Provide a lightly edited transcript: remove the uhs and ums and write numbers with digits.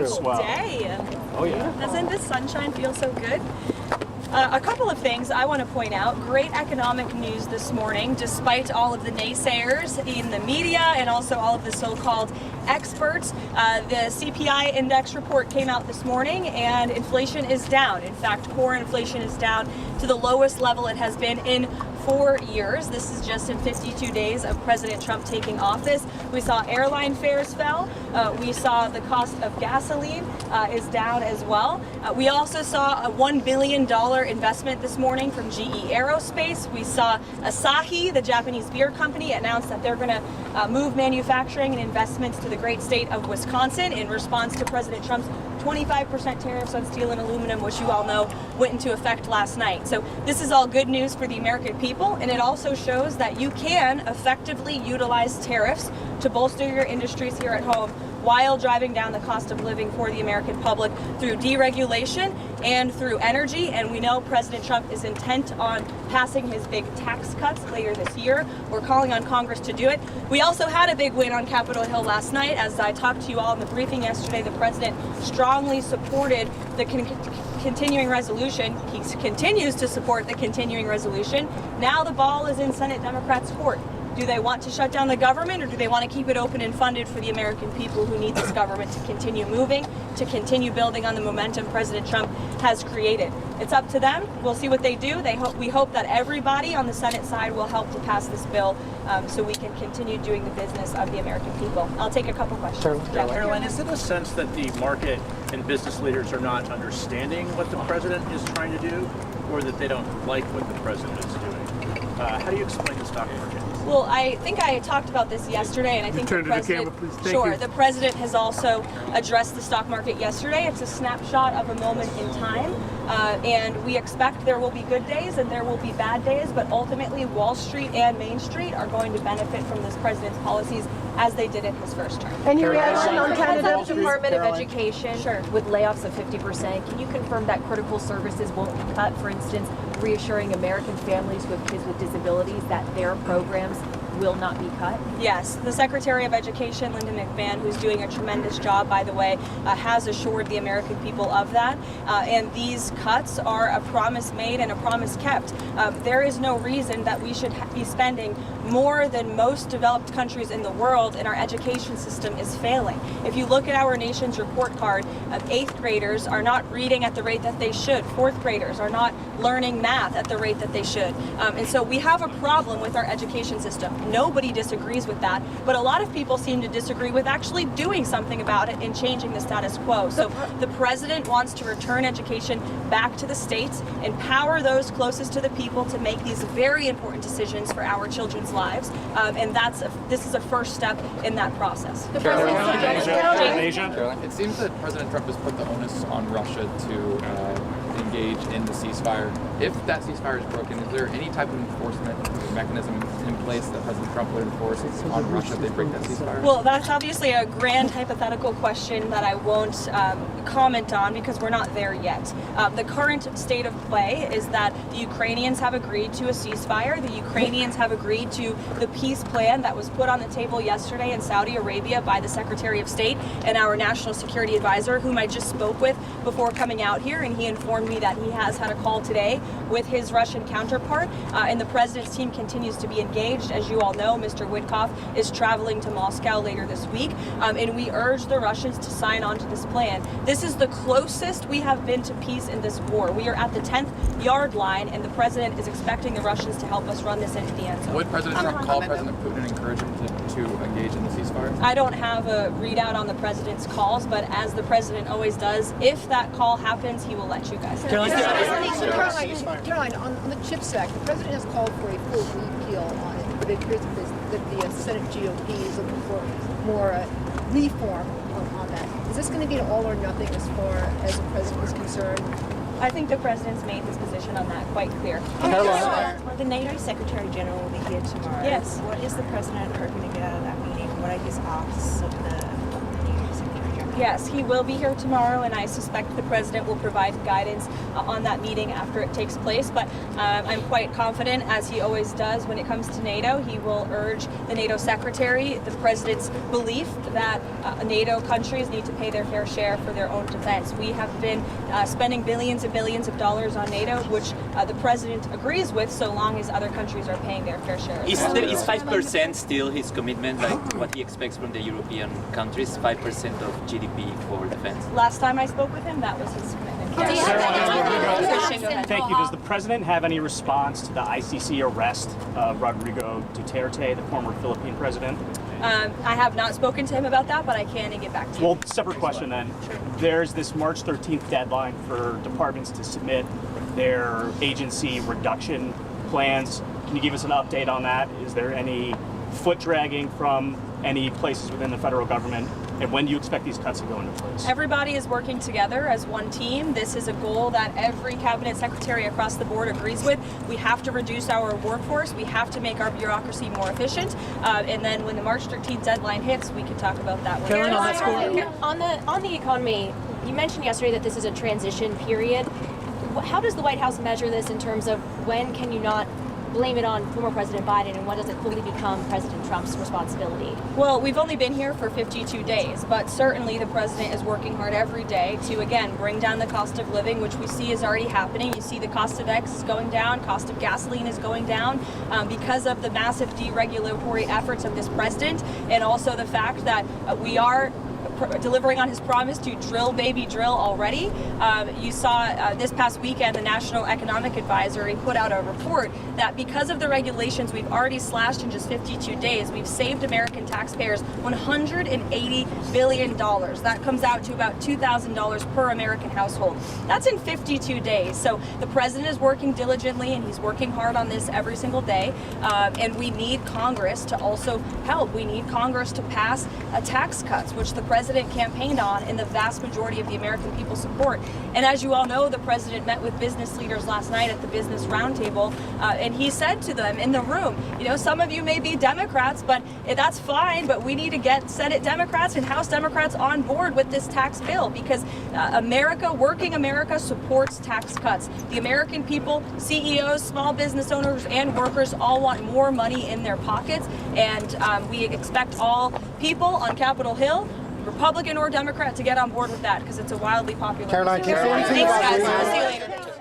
beautiful day. Oh yeah. Doesn't the sunshine feel so good? A couple of things I want to point out. Great economic news this morning, despite all of the naysayers in the media and also all of the so-called experts. The CPI index report came out this morning and inflation is down. In fact, core inflation is down to the lowest level it has been in 4 years. This is just in 52 days of President Trump taking office. We saw airline fares fell. We saw the cost of gasoline is down as well. We also saw a $1 billion investment this morning from GE Aerospace. We saw Asahi, the Japanese beer company, announce that they're going to move manufacturing and investments to the great state of Wisconsin in response to President Trump's 25% tariffs on steel and aluminum, which you all know went into effect last night. So this is all good news for the American people, and it also shows that you can effectively utilize tariffs to bolster your industries here at home while driving down the cost of living for the American public through deregulation and through energy. And we know President Trump is intent on passing his big tax cuts later this year. We're calling on Congress to do it. We also had a big win on Capitol Hill last night. As I talked to you all in the briefing yesterday, the president strongly supported the continuing resolution. He continues to support the continuing resolution. Now the ball is in Senate Democrats' court. Do they want to shut down the government, or do they want to keep it open and funded for the American people who need this government to continue moving, to continue building on the momentum President Trump has created? It's up to them. We'll see what they do. We hope that everybody on the Senate side will help to pass this bill so we can continue doing the business of the American people. I'll take a couple questions. Sure. Caroline, is it a sense that the market and business leaders are not understanding what the president is trying to do, or that they don't like what the president is doing? How do you explain the stock market? Well, I think I talked about this yesterday, and I think the president, the president has also addressed the stock market yesterday. It's a snapshot of a moment in time, and we expect there will be good days and there will be bad days, but ultimately Wall Street and Main Street are going to benefit from this president's policies as they did in his first term. Any reaction on Canada's Department of Education Sure. with layoffs of 50%? Can you confirm that critical services won't be cut? For instance, reassuring American families with kids with disabilities that their programs will not be cut? Yes, the Secretary of Education, Linda McMahon, who's doing a tremendous job, by the way, has assured the American people of that. And these cuts are a promise made and a promise kept. There is no reason that we should be spending more than most developed countries in the world, and our education system is failing. If you look at our nation's report card, 8th graders are not reading at the rate that they should. 4th graders are not learning math at the rate that they should. And so we have a problem with our education system. Nobody disagrees with that, but a lot of people seem to disagree with actually doing something about it and changing the status quo. So the president wants to return education back to the states, empower those closest to the people to make these very important decisions for our children's lives, and this is a first step in that process. It seems that President Trump has put the onus on Russia to engage in the ceasefire. If that ceasefire is broken, is there any type of enforcement mechanism in place that President Trump would enforce on Russia if they break that ceasefire? Well, that's obviously a grand hypothetical question that I won't comment on because we're not there yet. The current state of play is that the Ukrainians have agreed to a ceasefire. The Ukrainians have agreed to the peace plan that was put on the table yesterday in Saudi Arabia by the Secretary of State and our National Security Advisor, whom I just spoke with before coming out here, and he informed me that he has had a call today with his Russian counterpart, and the president's team continues to be engaged. As you all know, Mr. Witkoff is traveling to Moscow later this week, and we urge the Russians to sign on to this plan. This is the closest we have been to peace in this war. We are at the 10th yard line, and the president is expecting the Russians to help us run this into the end zone. Would President Trump call President Putin and encourage him to engage in the ceasefire? I don't have a readout on the president's calls, but as the president always does, if that call happens, he will let you guys know. Caroline, on the CHIPS Act, the president has called for a full repeal on it, but it appears that the Senate GOP is looking for more reform on that. Is this going to be an all or nothing as far as the president is concerned? I think the president's made his position on that quite clear. The NATO Secretary General will be here tomorrow. Yes. What is the president hoping to get out of that meeting? What are his asks of the NATO Secretary General? Yes, he will be here tomorrow, and I suspect the president will provide guidance on that meeting after it takes place. But I'm quite confident, as he always does when it comes to NATO, he will urge the NATO secretary the president's belief that NATO countries need to pay their fair share for their own defense. We have been spending billions and billions of dollars on NATO, which the president agrees with, so long as other countries are paying their fair share. Is 5% still his commitment, like what he expects from the European countries, 5% of GDP for defense? Last time I spoke with him, that was his commitment. Thank you. Does the president have any response to the ICC arrest of Rodrigo Duterte, the former Philippine president? I have not spoken to him about that, but I can and get back to you. Well, separate question then. There's this March 13th deadline for departments to submit their agency reduction plans. Can you give us an update on that? Is there any foot dragging from any places within the federal government? And when do you expect these cuts to go into place? Everybody is working together as one team. This is a goal that every cabinet secretary across the board agrees with. We have to reduce our workforce. We have to make our bureaucracy more efficient. And then when the March 13th deadline hits, we can talk about that. On the economy, you mentioned yesterday that this is a transition period. How does the White House measure this in terms of when can you not blame it on former President Biden, and when does it fully become President Trump's responsibility? Well, we've only been here for 52 days, but certainly the president is working hard every day to, again, bring down the cost of living, which we see is already happening. You see the cost of eggs is going down, cost of gasoline is going down because of the massive deregulatory efforts of this president, and also the fact that we are delivering on his promise to drill, baby, drill already. You saw this past weekend, the National Economic Advisory put out a report that because of the regulations we've already slashed in just 52 days, we've saved American taxpayers $180 billion. That comes out to about $2,000 per American household. That's in 52 days. So the president is working diligently, and he's working hard on this every single day. And we need Congress to also help. We need Congress to pass tax cuts, which the president campaigned on and the vast majority of the American people support. And as you all know, the president met with business leaders last night at the Business Roundtable, and he said to them in the room, you know, some of you may be Democrats, but that's fine, but we need to get Senate Democrats and House Democrats on board with this tax bill, because America, working America, supports tax cuts. The American people, CEOs, small business owners, and workers all want more money in their pockets, and we expect all people on Capitol Hill, Republican or Democrat, to get on board with that, because it's a wildly popular. Caroline, Thanks, guys. We'll see you later.